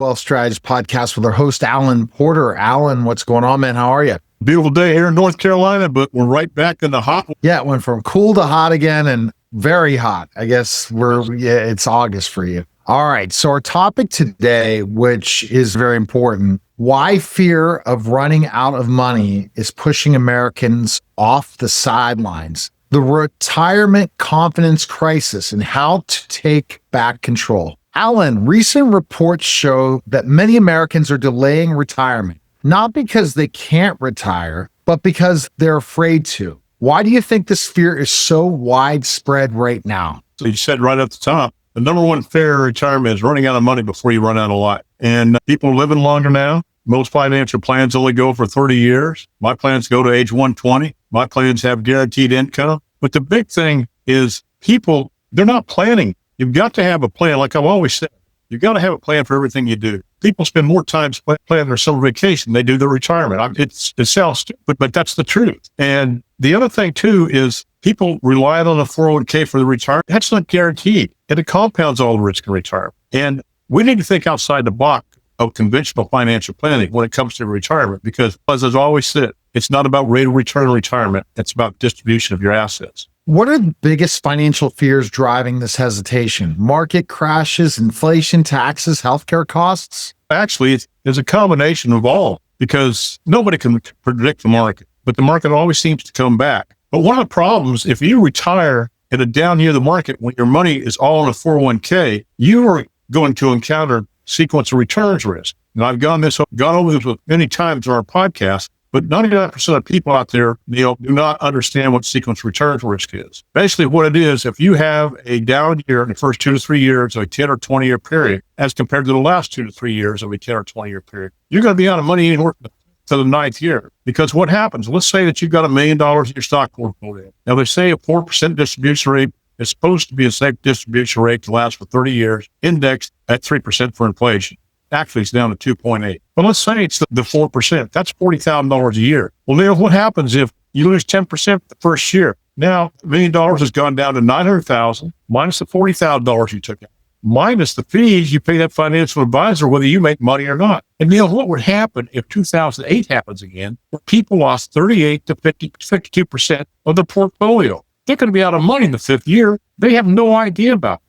Wealth Strategist podcast with our host, Alan Porter. Alan, what's going on, man? How are you? Beautiful day here in North Carolina, but we're right back in the hot. Yeah, it went from cool to hot again and very hot. I guess it's August for you. All right. So our topic today, which is very important, why fear of running out of money is pushing Americans off the sidelines. The retirement confidence crisis and how to take back control. Alan, recent reports show that many Americans are delaying retirement, not because they can't retire, but because they're afraid to. Why do you think this fear is so widespread right now? So you said right at the top, the number one fear of retirement is running out of money before you run out of life. And people are living longer now. Most financial plans only go for 30 years. My plans go to age 120. My plans have guaranteed income. But the big thing is people, they're not planning. You've got to have a plan. Like I've always said, you've got to have a plan for everything you do. People spend more time planning their summer vacation than they do their retirement. It sounds stupid, but that's the truth. And the other thing too is people rely on a 401k for the retirement. That's not guaranteed. And it compounds all the risk in retirement. And we need to think outside the box of conventional financial planning when it comes to retirement, because as I've always said, it's not about rate of return retirement. It's about distribution of your assets. What are the biggest financial fears driving this hesitation? Market crashes, inflation, taxes, healthcare costs? Actually, it's a combination of all, because nobody can predict the market, but the market always seems to come back. But one of the problems, if you retire in a down year of the market, when your money is all in a 401k, you are going to encounter sequence of returns risk. And I've gone over this with many times on our podcast, but 99% of people out there, do not understand what sequence returns risk is. Basically what it is, if you have a down year in the first 2 to 3 years of a 10 or 20 year period, as compared to the last 2 to 3 years of a 10 or 20 year period, you're going to be out of money anywhere to the 9th year. Because what happens, let's say that you've got $1 million in your stock portfolio. Now they say a 4% distribution rate is supposed to be a safe distribution rate to last for 30 years, indexed at 3% for inflation. Actually, it's down to 2.8. But let's say it's the 4%. That's $40,000 a year. Well, Neil, what happens if you lose 10% the first year? Now, $1 million has gone down to $900,000 minus the $40,000 you took out, minus the fees you pay that financial advisor, whether you make money or not. And Neil, what would happen if 2008 happens again, where people lost 38 to 52% of the portfolio? They're going to be out of money in the 5th year. They have no idea about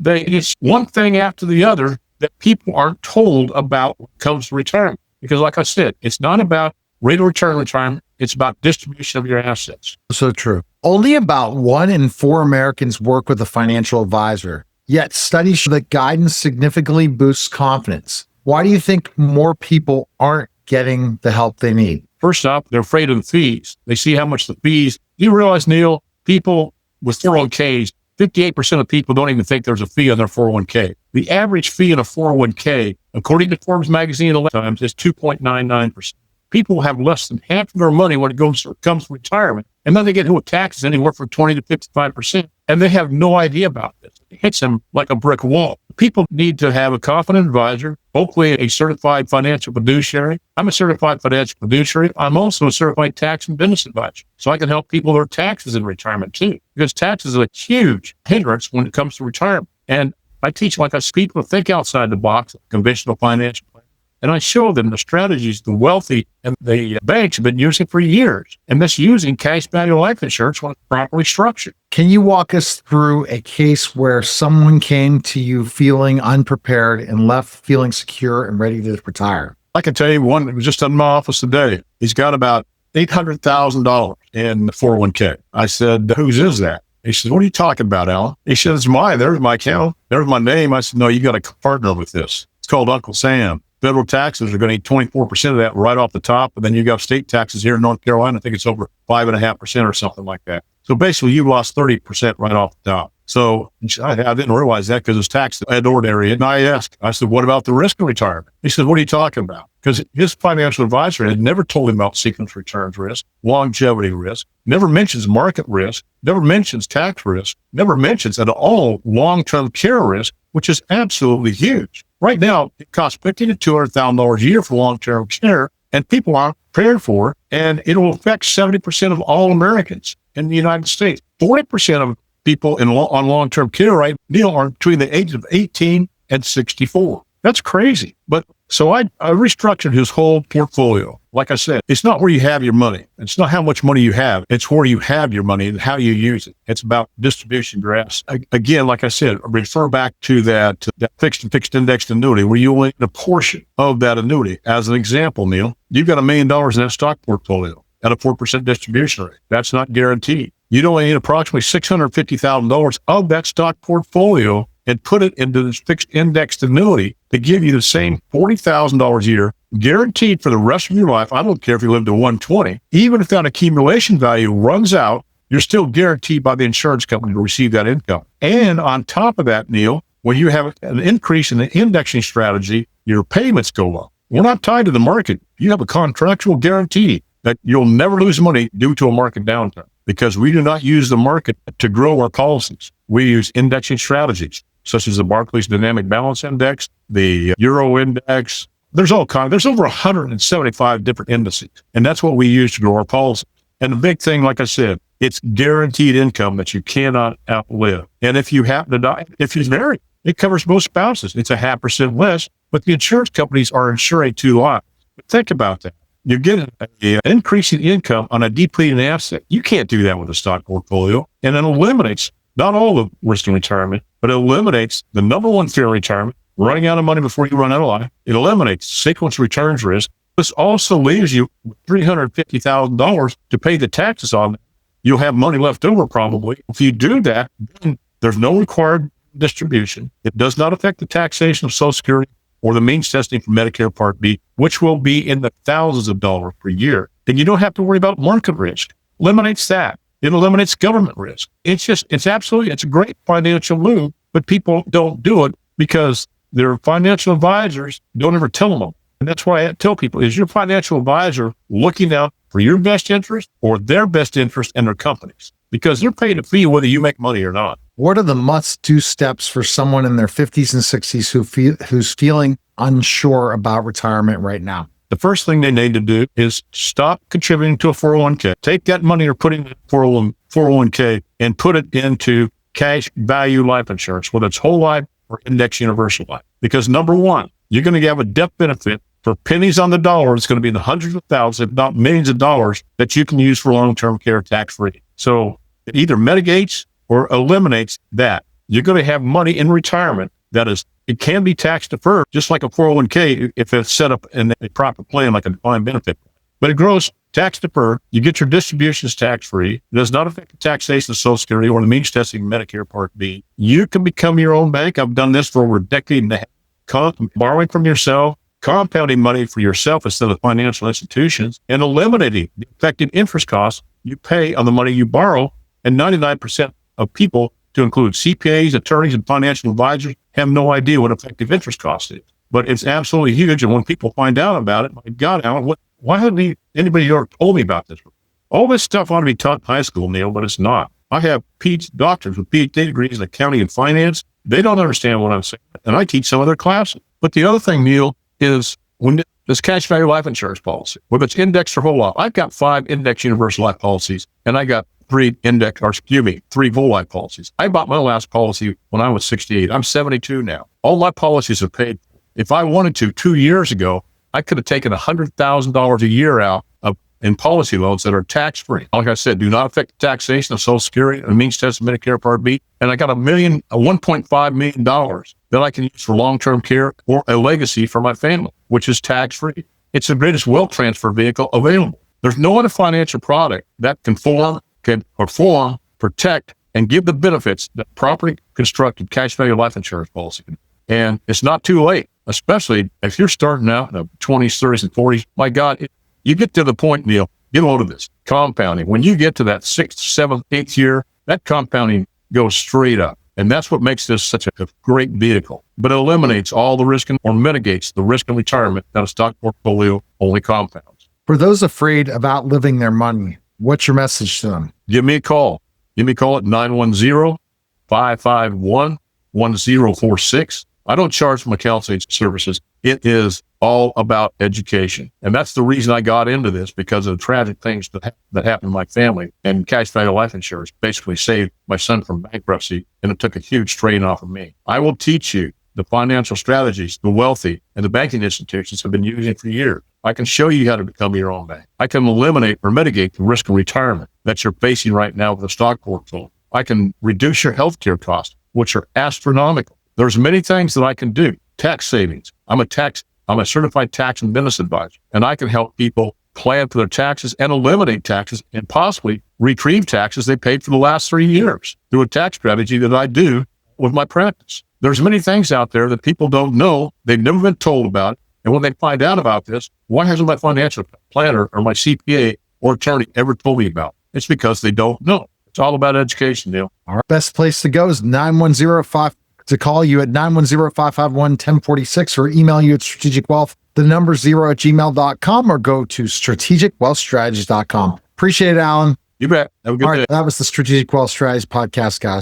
it. It's one thing after the other that people aren't told about when it comes to retirement. Because like I said, it's not about rate of return retirement. It's about distribution of your assets. So true. Only about 1 in 4 Americans work with a financial advisor. Yet studies show that guidance significantly boosts confidence. Why do you think more people aren't getting the help they need? First off, they're afraid of the fees. They see how much the fees. You realize, Neil, people with 401ks, 58% of people don't even think there's a fee on their 401k. The average fee in a 401k, according to Forbes magazine at times, is 2.99%. People have less than half of their money when it comes to retirement, and then they get hit with taxes anywhere from 20 to 55%, and they have no idea about this. It hits them like a brick wall. People need to have a confident advisor, hopefully a certified financial fiduciary. I'm a certified financial fiduciary. I'm also a certified tax and business advisor. So I can help people with their taxes in retirement too, because taxes are a huge hindrance when it comes to retirement. And I teach, like I speak, people think outside the box of conventional financial planning. And I show them the strategies the wealthy and the banks have been using for years. And that's using cash value life insurance when it's properly structured. Can you walk us through a case where someone came to you feeling unprepared and left feeling secure and ready to retire? I can tell you one that was just in my office today. He's got about $800,000 in the 401k. I said, whose is that? He says, what are you talking about, Alan? He said, it's mine. There's my account. There's my name. I said, no, you got to partner with this. It's called Uncle Sam. Federal taxes are going to eat 24% of that right off the top. And then you got state taxes here in North Carolina. I think it's over 5.5% or something like that. So basically you lost 30% right off the top. So I didn't realize that because it's taxed ad ordinary. And I said, what about the risk of retirement? He said, what are you talking about? Because his financial advisor had never told him about sequence returns risk, longevity risk, never mentions market risk, never mentions tax risk, never mentions at all long-term care risk, which is absolutely huge. Right now, it costs $50,000 to $200,000 a year for long-term care, and people aren't prepared for it, and it will affect 70% of all Americans in the United States. 40% of people on long-term care right now are between the ages of 18 and 64. That's crazy. But so I restructured his whole portfolio. Like I said, it's not where you have your money. It's not how much money you have. It's where you have your money and how you use it. It's about distribution graphs. Again, like I said, refer back to that fixed indexed annuity where you only need a portion of that annuity. As an example, Neil, you've got $1 million in that stock portfolio at a 4% distribution rate. That's not guaranteed. You'd only need approximately $650,000 of that stock portfolio and put it into this fixed indexed annuity to give you the same $40,000 a year guaranteed for the rest of your life. I don't care if you live to 120. Even if that accumulation value runs out, you're still guaranteed by the insurance company to receive that income. And on top of that, Neil, when you have an increase in the indexing strategy, your payments go up. We're not tied to the market. You have a contractual guarantee that you'll never lose money due to a market downturn, because we do not use the market to grow our policies. We use indexing strategies, such as the Barclays Dynamic Balance Index, the Euro Index. There's over 175 different indices, and that's what we use to grow our policy. And the big thing, like I said, it's guaranteed income that you cannot outlive. And if you happen to die, if you're married, it covers both spouses. It's 0.5% less, but the insurance companies are insuring 2 lives. But think about that. You're getting an increasing income on a depleting asset. You can't do that with a stock portfolio. And it eliminates not all the risk in retirement, but it eliminates the number one fear in retirement, running out of money before you run out of life. It eliminates sequence returns risk. This also leaves you with $350,000 to pay the taxes on. You'll have money left over probably. If you do that, then there's no required distribution. It does not affect the taxation of Social Security or the means testing for Medicare Part B, which will be in the thousands of dollars per year. And you don't have to worry about market risk. Eliminates that. It eliminates government risk. It's a great financial move, but people don't do it because their financial advisors don't ever tell them. And that's why I tell people, is your financial advisor looking out for your best interest or their best interest and their companies? Because they're paying a fee whether you make money or not. What are the must-do steps for someone in their 50s and 60s who's feeling unsure about retirement right now? The first thing they need to do is stop contributing to a 401k. Take that money you're putting in a 401k and put it into cash value life insurance, whether it's whole life or index universal life. Because number one, you're going to have a death benefit for pennies on the dollar. It's going to be in the hundreds of thousands, if not millions of dollars, that you can use for long-term care tax-free. So it either mitigates or eliminates that. You're going to have money in retirement it can be tax deferred, just like a 401k if it's set up in a proper plan, like a defined benefit. But it grows tax deferred. You get your distributions tax free. It does not affect the taxation of Social Security or the means testing Medicare Part B. You can become your own bank. I've done this for over a decade and a half. Borrowing from yourself, compounding money for yourself instead of financial institutions, and eliminating the effective interest costs you pay on the money you borrow. And 99% of people, to include CPAs, attorneys, and financial advisors, have no idea what effective interest cost is. But it's absolutely huge. And when people find out about it, my God, Alan, why hasn't anybody ever told me about this? All this stuff ought to be taught in high school, Neil, but it's not. I have doctors with PhD degrees in accounting and finance. They don't understand what I'm saying. And I teach some of their classes. But the other thing, Neil, is when this cash value life insurance policy, whether it's indexed or whole life, I've got 5 index universal life policies, and I got 3 whole life policies. I bought my last policy when I was 68. I'm 72 now. All my policies are paid. If I wanted to, 2 years ago, I could have taken $100,000 a year out in policy loans that are tax-free. Like I said, do not affect the taxation of Social Security and means test of Medicare Part B. And I got $1.5 million that I can use for long-term care or a legacy for my family, which is tax-free. It's the greatest wealth transfer vehicle available. There's no other financial product that can perform, protect, and give the benefits that properly constructed cash value life insurance policy can. And it's not too late, especially if you're starting out in the 20s, 30s, and 40s. My God, you get to the point, Neil, get a load of this. Compounding. When you get to that 6th, 7th, 8th year, that compounding goes straight up. And that's what makes this such a great vehicle. But it eliminates all the risk or mitigates the risk of retirement that a stock portfolio only compounds. For those afraid of outliving their money, what's your message to them? Give me a call. Give me a call at 910-551-1046. I don't charge for my counseling services. It is all about education. And that's the reason I got into this, because of the tragic things that happened in my family. And cash value life insurance basically saved my son from bankruptcy, and it took a huge strain off of me. I will teach you the financial strategies the wealthy and the banking institutions have been using for years. I can show you how to become your own bank. I can eliminate or mitigate the risk of retirement that you're facing right now with a stock portfolio. I can reduce your healthcare costs, which are astronomical. There's many things that I can do. Tax savings. I'm a certified tax and business advisor, and I can help people plan for their taxes and eliminate taxes and possibly retrieve taxes they paid for the last 3 years through a tax strategy that I do with my practice. There's many things out there that people don't know. They've never been told about. And when they find out about this, why hasn't my financial planner or my CPA or attorney ever told me about it? It's because they don't know. It's all about education, Neil. Our best place to go is 910-5 to call you at 910-551-1046 or email you at strategicwealth, the number 0 @gmail.com, or go to strategicwealthstrategies.com. Appreciate it, Alan. You bet. Have a good day. That was the Strategic Wealth Strategies podcast, guys.